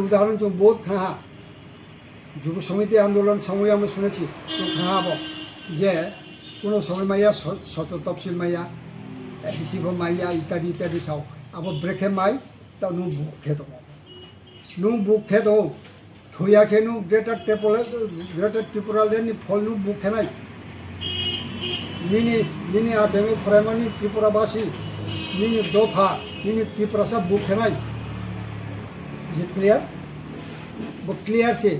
উদাহরণ जो बहुत খাহা যুব সমিতি আন্দোলন সময় আমরা শুনেছি তো খাহাব যে কোনো সময় মাইয়া শত তফসিল মাইয়া এসিভ মাইয়া ইত্যাদি ইত্যাদি সাও আবার ব্রেকে মাই তা নু বুক খেত নু বুক খেত থইয়াখে নু গ্রেটার ত্রিপুরা ল্যান্ডनि ফল নু বুক খেনাই নিনি आसामनि फरायमानि त्रिपुराबासी निनि दफा निनि त्रिपुरासा बुक खेनाय इज इट क्लियर वो क्लियर से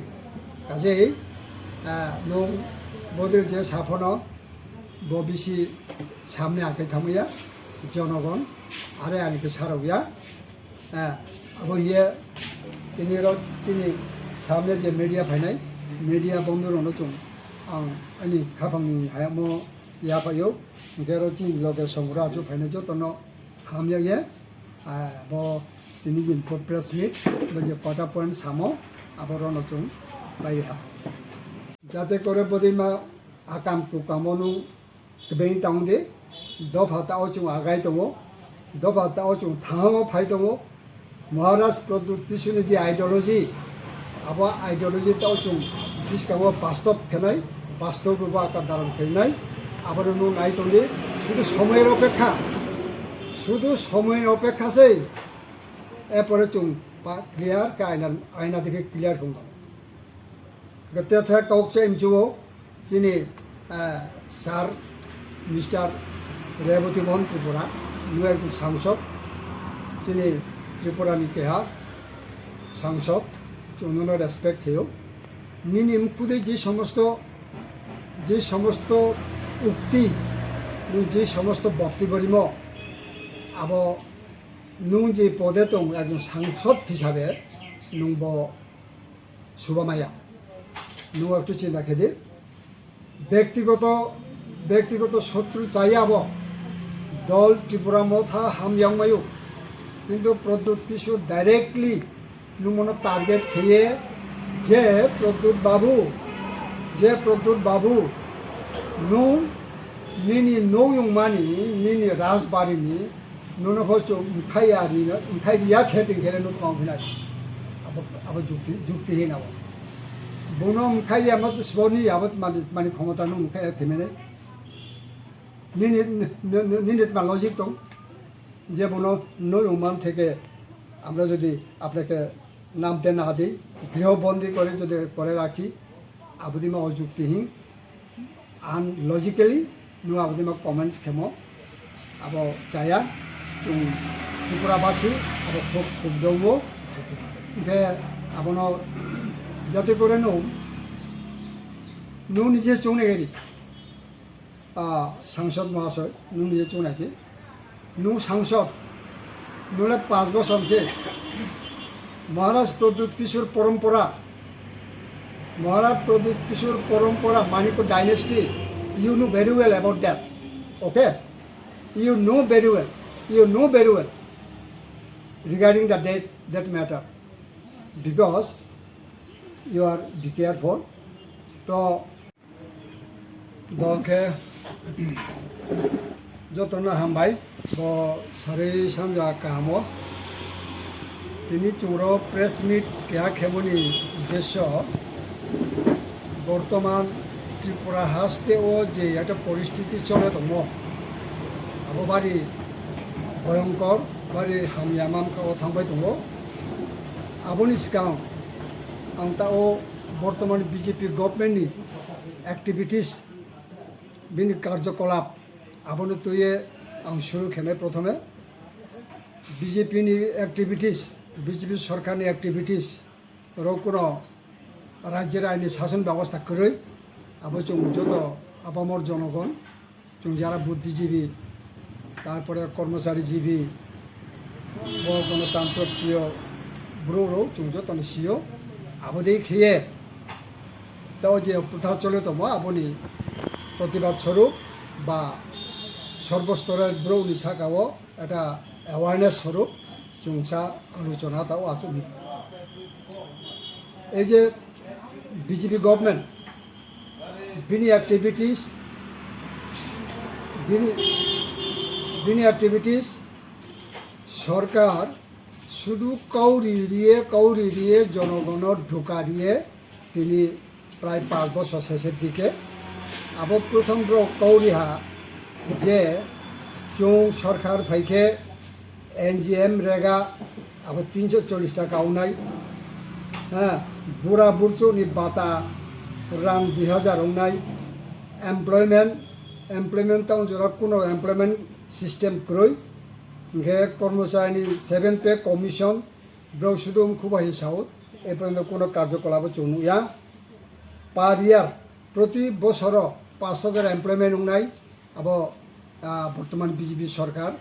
काजे नो बोदर जे साफनो बबिसि सामने आके थामैया जनगण आरो आनिके सारौया अब ये तिनी सामने जे मीडिया फाइनाय मीडिया बंधुरनो जों आं आंनि खाफांनि हायामो याफायो गेरो चि लगे संग्रा जो फाइनाय जतनो हामयाये बो तिनी जिन प्रेस मीट बजे पाटा पॉइंट सामो आबरनो जों बायहा जाते करे बदिमा आकाम कुकामनु बें तांदे दफा ताओ जों आगाय दङो दफा ताओ जों थाङो फाय दङो महाराज प्रदुत किसुनि जे आइडियोलॉजी अब आइडियोलॉजी ताओ जों बिसकावो बास्तव खेनाय बास्तव रूप आकार धारण खेनाय आबार नु नायतले शुद्ध समय अपेक्षासै एरपरे जों क्लियर का आयना देखे क्लियर होगा गते था कौकसे एमजुओ जिनि सार मिस्टर रेबती मोहन त्रिपुरा नु एक सांसद जिनि त्रिपुरानि केहा सांसद जोंनो रेसपेक्ट हेयो निनि मुखुदे जे समस्त उक्ति जे समस्त बक्तव्य अब नु जे पदे दं एकजन सांसद हिसाबै नुब सुबामाया नु एकटु चिन्ता खेदे व्यक्तिगत शत्रु चाहिए अब दल त्रिपुरा मथा हामयांगमायु किन्तु प्रद्युत किशु डायरेक्टली नु मन टार्गेट खेये जे प्रद्युत बाबू नु निनि नौयंमानि निनि राजबारिनि नुनफोचो उखाइया खेतिं खेले नु काउंफिना अब जुक्ति है ना बोनो उखाइया मत स्वनी आबत माने क्षमता नु उखाइया थेमेने निनि मा लजिक दं जे बोनो नौयंमान থেকে আমরা যদি আপনাকে নাম দেন না দিই গৃহবন্দী করে যদি করে রাখি আবদিমা অযুক্তিহীন আনলজিক্যালি नु आबदिमा कमेंट्स खेमो अब चाया जों त्रिपुराबासी अब खूब दंबो बे आबनो जाते करे नु निजे चौनागेरि सांसद महाशय नु निजे चौनागे नु सांसद नुले 5 बছर से महाराज प्रद्युत किशोर परंपरा मानिको dynasty You know very well about that, okay? You know very well regarding that matter, because you are be careful. तो दोके Joto na Hambai bo sare sanja kamo tini churo press meet kya khemoni uddeshyo বর্তমান त्रिपुरा हास्तेओ जे একটা পরিস্থিতি চলে তো আবো বাড়ি ভয়ঙ্কর বাড়ি হাময়ামাম কাও থাংবাই দङ আবনি सिगां आं ताओ बर्तमान बीजेपी गभर्नमेंटनि एक्टिविटीज बिनि कार्यकलाप आबनो तुये आं शुरू खेनाय प्रथमे बीजेपी नि एक्टिविटीज बीजेपी सरकारनि एक्टिविटीज रकुनो राज्य आईनि शासन व्यवस्था करै अब जों जत आपामर जनगण जों जारा बुद्धिजीवी तारपरे कर्मचारीजीवी गणतंत्र प्रिय ब्रो जों जतन सियो आबदे खेये ताओ जे प्रथा चले तो आबनि प्रतिबाद स्वरूप बा सर्वस्तरेर ब्रौनि साकाओ एटा अवेयरनेस स्वरूप जोंसा आलोचना ताओ आचुनि এই যে बीजेपी गभर्नमेंट बिनि एक्टिविटीज বিনি অ্যাক্টিভিটিস সরকার শুধু কৌরি দিয়ে জনগণের ঢোকা দিয়ে তিনি প্রায় 5 বছর শেষের দিকে আবার প্রথম কৌরিহা যে চৌ সরকার ফাইকে এনজিএম রেগা আবার 340 টাকা নাই হ্যাঁ বুড়া বুড়চুনি বাতা রাং 2000 নাই এমপ্লয়মেন্ট তাও জোরা কোনো এমপ্লয়মেন্ট সিস্টেম ক্রয় ঘে কর্মচারী 7 পে কমিশন ব্রৌ শুধু খুব হিসাব এ পর্যন্ত কোনো কার্যকলাপ চৌনুয়া পার ইয়ার প্রতি বছর 5000 এমপ্লয়মেন্ট নাই আব বর্তমান বিজেপি সরকার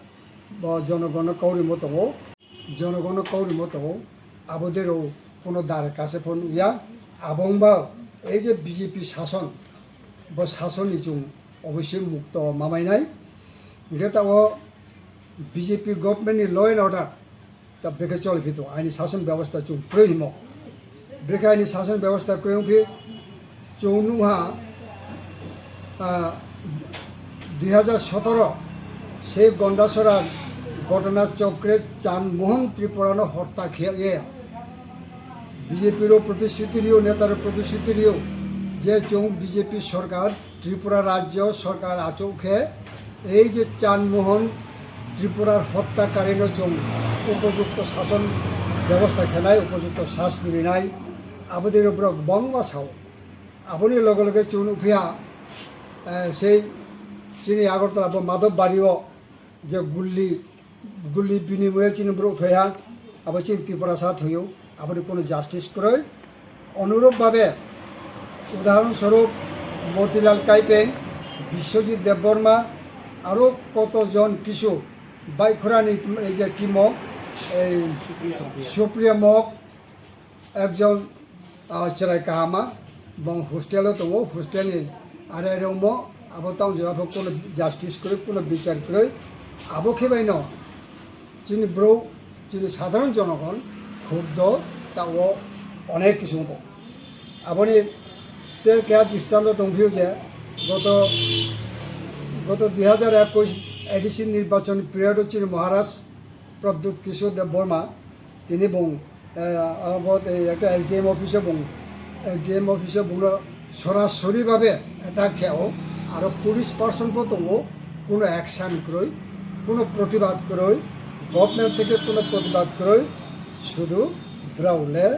জনগণ কৌরি মতো আবদেরও কোনো দ্বার কাছে ফোন ইয়া আবংবা এই যে বিজেপি শাসন বা শাসনই চুং অবশ্যই মুক্ত মামাইনাই তাও বিজেপি গভর্নমেন্টনি ল এন্ড অর্ডার তা বেকে চলফিত আইনি শাসন ব্যবস্থা চুং প্রহিম বেকে আইনি শাসন ব্যবস্থা প্রয়োগফি চৌনুহা 2017 সেই গন্ডাছড়ার ঘটনা চক্রে চানমোহন ত্রিপুরানো হত্যা খেয়ে বিজেপিরও প্রতিশ্রুতিরও নেতার প্রতিশ্রুতিরও যে চৌ বিজেপি সরকার ত্রিপুরা রাজ্য সরকার আচৌখে এই যে চানমোহন ত্রিপুরার হত্যাকারীর চৌ উপযুক্ত শাসন ব্যবস্থা খেলায় উপযুক্ত শাস্তি নাই আবদের উপর বংবাসাও আপনি লগে লগে চৌন উফিয়া সেই চিনি আগরতলা বা মাধব বাড়িও যে গুল্লি বিনিময়ে চিনিপুর উঠা আবার চিন ত্রিপুরা সাথ হইও আপনি কোনো জাস্টিস করে অনুরূপভাবে উদাহরণস্বরূপ মতিলাল কাইপেং বিশ্বজিৎ দেববর্মা আরও কতজন কিছু বাইখরানি এই যে কি মগ এই সুপ্রিয়া মগ একজন চেরাই কাহামা এবং হোস্টেলও তো হোস্টেলে আর এরম আবার তাও জবাব কোনো জাস্টিস করে কোনো বিচার করে আবো খেবাই ন যিনি যিনি সাধারণ জনগণ ক্ষুব্ধ তাও অনেক কিছু আপনি কে দৃষ্টান্ত দংফিও যে গত 2021 এডিসি নির্বাচন পিরিয়ড চিনি মহারাজ প্রদ্যুৎ কিশোর দেব বর্মা তিনি একটা এসডিএম অফিসে বুনো সরাসরিভাবে এটা খেয়াও আর 40% পর্যন্ত কোনো অ্যাকশান করই কোনো প্রতিবাদ করই গভর্নমেন্ট থেকে কোনো প্রতিবাদ করই শুধু ব্রাউলে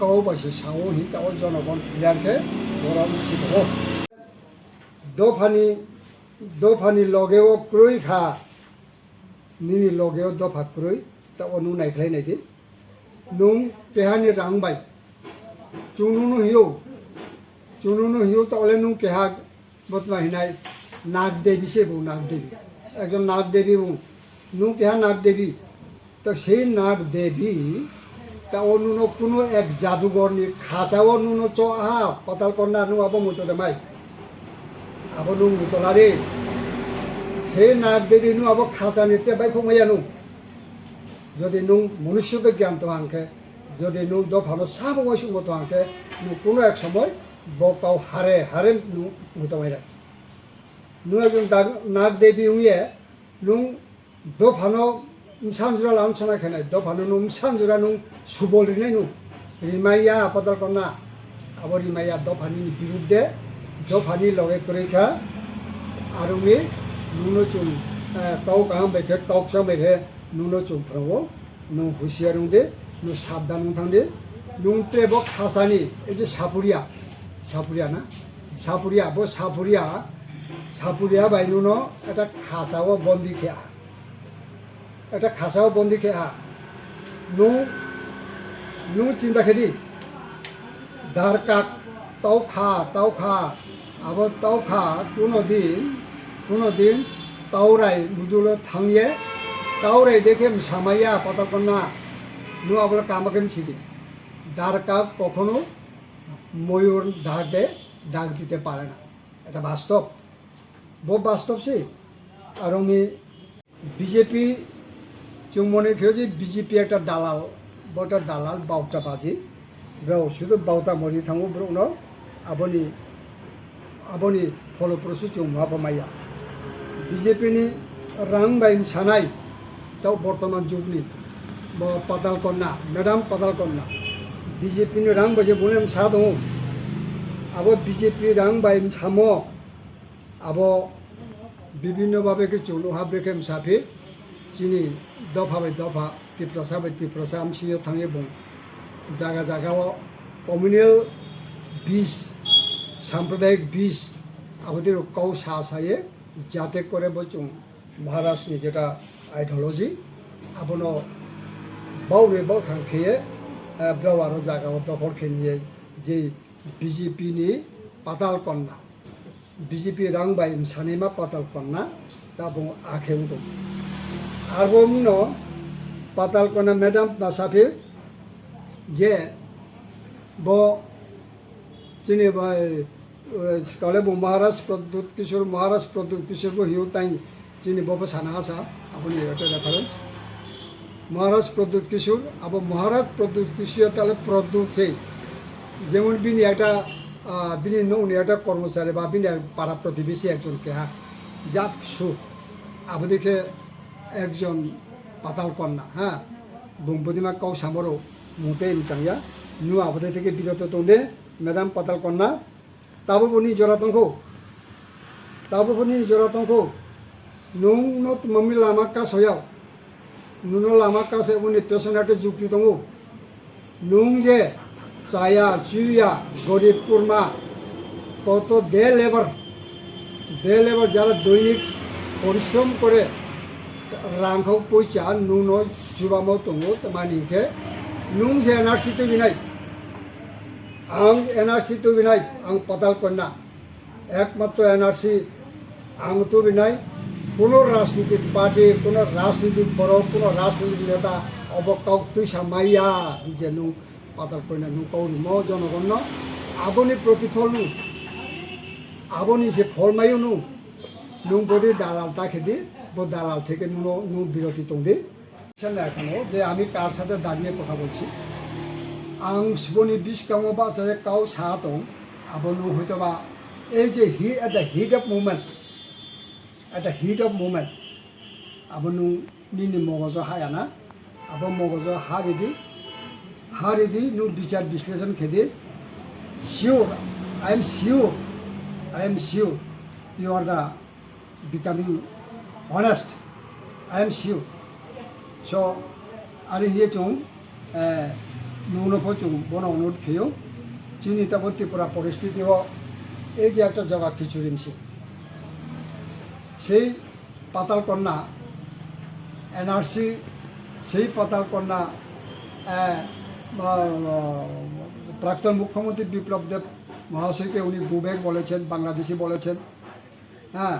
কৌবাসী সাও হিতাও জনগণ প্লেয়ারকে ধরা উচিত হোক দফানি লগেও ক্রই খা নিনি লগেও দফা ক্রই তা অনু নাইখ্লাই নাইদি নুং কেহানি রাংবাই চুনুনো হিও তাহলে নুং কেহা বর্তমা হিনাই নাগ দেবী সে বউ নাগ দেবী একজন নাগ দেবী বউ নুং কেহা নাগ দেবী তো সেই নাগ দেবী তা অনুনো কোনো এক জাদুঘরনি খাসাও নুনো চ আহা পাতাল কন্যা নু আবো মুতো দেমাই আবো নুং মুতলা রে সেই নাগ দেবী নু আবো খাসা নিতে বাই খুমাইয়া নু যদি নুং মনুষ্যকে জ্ঞান তো আনকে যদি নুং দফানো সাব বয়স মতো আনকে নু কোনো এক সময় বকাও হারে নু মুতমাইরা নু একজন নাগ দেবী উইয়ে নুং দফানো সানজুরা লাঞ্ছনা খেনাই দফানো নুং সানজুরা নুং সুবল রিনাই নু রিমাইয়া আপাতাল কন্যা আবার রিমাইয়া দফানি বিরুদ্ধে দফানি লগে করেখা আর নুনো চুন কাউ কাহাম বেখে কাউ চাম বেখে নুনো চুন ফ্রাও নু হুশিয়ার দে নু সাবধান থাকদে নুং তেব খাসানি এই যে সাপুরিয়া না সাপুরিয়া বাই নুনো এটা খাসাও বন্দি খেয়া নু চিন্তা খেদি ধার কাক তাও খা আবার তাও খা কোনোদিন তাওরাই মুদুলো থাঙিয়ে তাওরাই দেখে সামাইয়া পাতা কন্যা নু আবার কামাকে মিছিদি ধার কাক কখনো ময়ূর ডাক দিতে পারে না এটা বাস্তব বহু বাস্তব সে আর আমি বিজেপি চুং মনে খেয়ে যে বিজেপি একটা দালাল বাউটা বাজি ব্রাও শুধু বাউটা মরি থাঙ্গো ব্রো উনাव আবনি ফলপ্রসূ চুং মাইয়া BJP-ni rang baim sanai tau bortoman jugni bo Patal konna Madam Patal konna BJP-ni rang baje bonem sadong abo BJP rang baim samo abo bibinno babe kichu loha brekem safi Chini dopha bai dopha tiprasa amsiyo thange bong jaga jagao communal বিষ সাম্প্রদায়িক বিষ আমাদের কৌ সায়ে যাতে করে বচুং মহারাষ্ট্রনি যেটা ideology আবনো বাউরে বাউ থাংখেয়ে ব্রাও আরো জায়গা দখল খেয়ে যে বিজেপিনি পাতাল কন্যা বিজেপি রাংবাই সানিমা পাতাল কন্যা তা বং আখেও দं আরবো মুনো পাতাল কন্যা ম্যাডাম নাসাফি যে ব Chini sekali bu Maharashtra Produt Kishore bu hiu tai Chini bobo sana asa apuni itu reference Maharashtra Produt Kishore abo Maharashtra Produt Kishore tale product se যেমন বিনি একটা বিনি নৌনি একটা কর্মচারী বা বিনি পাড়া প্রতিবেশী একজনকে জাত সু আবদিকে একজন পাতাল কন্যা হ্যাঁ বুংপদিমা কাউ সামরো মুতে নিচাঙ্গিয়া নু আবদে থেকে বিরত তোঁদে Madam Patal konna tabu buni joratongko nung not mami lama ka soyao nuno lama ka se buni personate jukti tongo nung je chaya chuya gorib kurma কত দে লেবার যারা দৈনিক পরিশ্রম করে রাংখौ পয়সা নুনো जुबामो दंगो मानिके नुं जे एनआरसी तो बिनाय आं एनआरसी तो बिनाय आं पताल कन्या एकमात्र एनआरसी आं तो बिनाय কোনো রাজনৈতিক পার্টি কোনো রাজনৈতিক বড় কোনো রাজনৈতিক নেতা অবকাউক তুই সামাইয়া যে নু পাতাল কন্যা নু কৌরি ম জনগণ আবনি প্রতিফল নু আবনি সে ফলমাইও নু নুং বদি দালাল তাকে বো দালাল থেকে নু বিরতি তংদি এখনো যে আমি কার সাথে দাঁড়িয়ে কথা বলছি আং শিবনি বিশ কামো বা সে কাউ সাহা দং আবনু হয়তো বা এই যে at the heat of movement at the heat of moment abonu nini mogozo hayana abo mogozo haridi nu bichar বিশ্লেষণ khedi sure I am sure you are the becoming honest I am sure so ari hiye chung nuno pho chung bono onut khiyo chini taboti pura পরিস্থিতি ho এই যে একটা জায়গা খিচুড়িমছি সেই পাতাল কন্যা NRC সেই পাতাল কন্যা প্রাক্তন মুখ্যমন্ত্রী বিপ্লব দেব মহাশয়কে উনি বুবেক বলেছেন বাংলাদেশি বলেছেন হ্যাঁ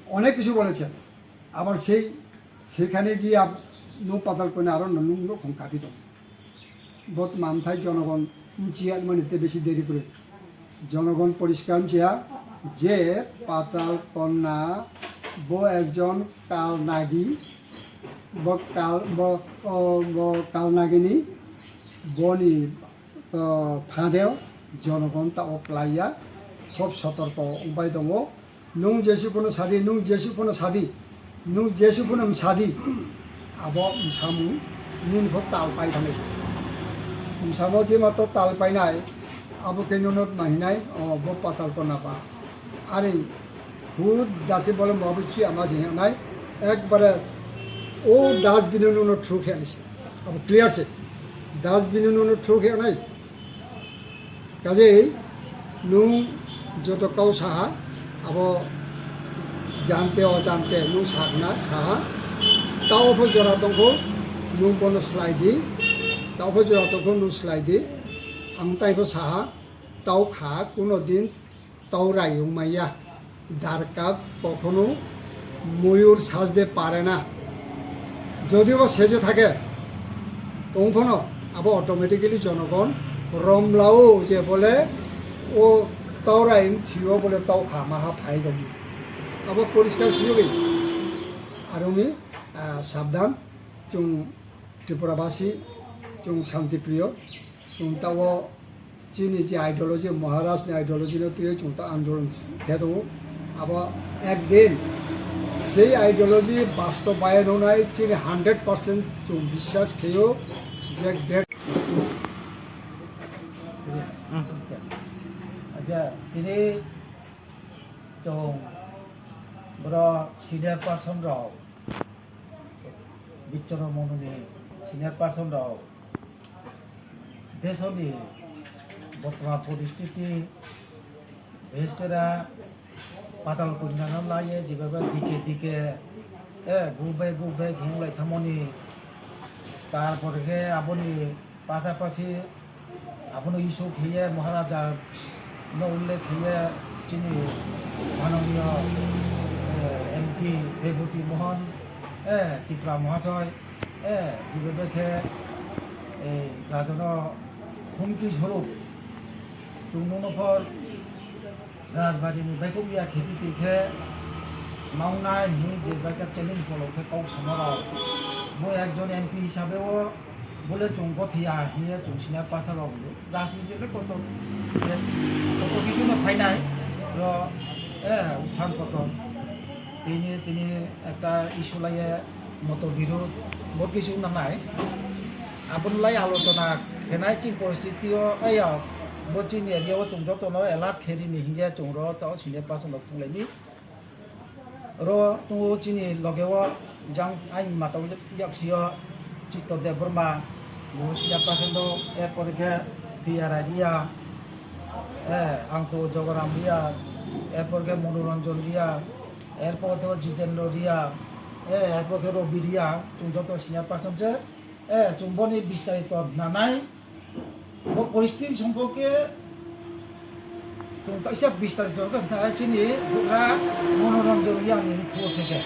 অনেক কিছু বলেছেন আবার সেইখানে গিয়ে নু পাতাল কন্যা আরও নুন রকম কাঁপিত বোধ মানথায় জনগণ চিয়া মানে বেশি দেরি করে জনগণ পরিষ্কার চিয়া যে পাতাল কন্যা বো একজন কালনাগী কালনাগিনী বনি ফাঁদেও জনগণ তা অক্লাইয়া খুব সতর্ক উপায় দङ নুং যেসুকুনো সাদি আব সামু নিনফো তাল পাই थानाय সামো যে মাত্র তাল পাইনাय আবো কেনুনত মাহিনাय বো পাতাল কন্যা বা আরে হুদ দাসে বলে মহাবিচ্ছি আমার নাই একবারে ও ডাস্টবিনের নুনো থ্রু খেয়ে আনিছে আবার ক্লিয়ার সে ডাস্টবিনের নুনো থ্রু খেয়ে নাই কাজেই নুং যত কাউ সাহা আবো জানতে অজানতে নু সাহনা সাহা তাও ফো জরা দंखौ নুং বনো স্লাইদি তাও ফো জরা দंखौ নু স্লাইদি আং তাইফো সাহা তাও খা কোনো দিন তাওরা ইউমাইয়া দ্বারকা কখনো ময়ূর সাজতে পারে না যদিও বা সেজে থাকে তখনও আবার অটোমেটিক্যালি জনগণ রমলাও যে বলে ও তাওরা ইম থিও বলে তাও খামাহা ফাই দङ আবার পরিষ্কার সিওগি আর উনি সাবধান जों ত্রিপুরাবাসী जों শান্তিপ্রিয় जों ताव चीनी जे आइडियोलॉजी महाराष्ट्र आइडियोलॉजी ने तो ये चुनता आंदोलन है तो আবার একদিন সেই আইডিওলজি বাস্তবায়ন হনায় চিনি 100% जों বিশ্বাস খেয়েও যে ডেট আচ্ছা তিনি जों bro senior person raw bicara mononi senior person raw desoni বর্তমান পরিস্থিতি বিশেষ করে পাতাল কন্যান লাইয়ে যেভাবে দিকে দিকে গুবে ঘিংলাই থামনি তারপরে আপনি পাশাপাশি আপনি ইস্যু খেয়ে মহারাজার উল্লেখ খেয়ে চিনি মাননীয় এমপি রেবতী মোহন ত্রিপুরা মহাশয় যেভাবে এই রাজন হুমকি স্বরূপ নফর রাজবাড়িनि बैखौबिया खेपिटिखे मावनाय जेबायका চ্যালেঞ্জ বলকে কাউসানারাव বো একজন এমপি হিসাবেও বলে जों गथिया हिया जों सिनियर पार्सनाव राजनीतिले कत কিছু ফাইনাই র উত্থান পতন তিনি একটা ইস্যু লাইয়ে মতো বিরোধ বহুত কিছু নানাই আপনলাই আলোচনা খেনাই চিন পরিস্থিতিও বচিনি এরিয়াও जों जतनो एलार्ट खेरिनि हिंगे जों रो ताव सिनियर पार्सन थुंलायनि रो तो चिनि लगेव जां आइन माताव याक्सियो चित्त देव बर्मा वो सिनियर पार्सन दो एरपरके थियारा दिया आंतो जगराम दिया एरपरके मनोरंजन दिया एरपरके जितेंद्र दिया एरपरके रवि दिया जों जत सिनियर पार्सन से जों बनि विस्तारित नानाय পরিস্থিতি সম্পর্কে এসব বিস্তারিত চিনি মনোরঞ্জন ইয়াং খবর থেকে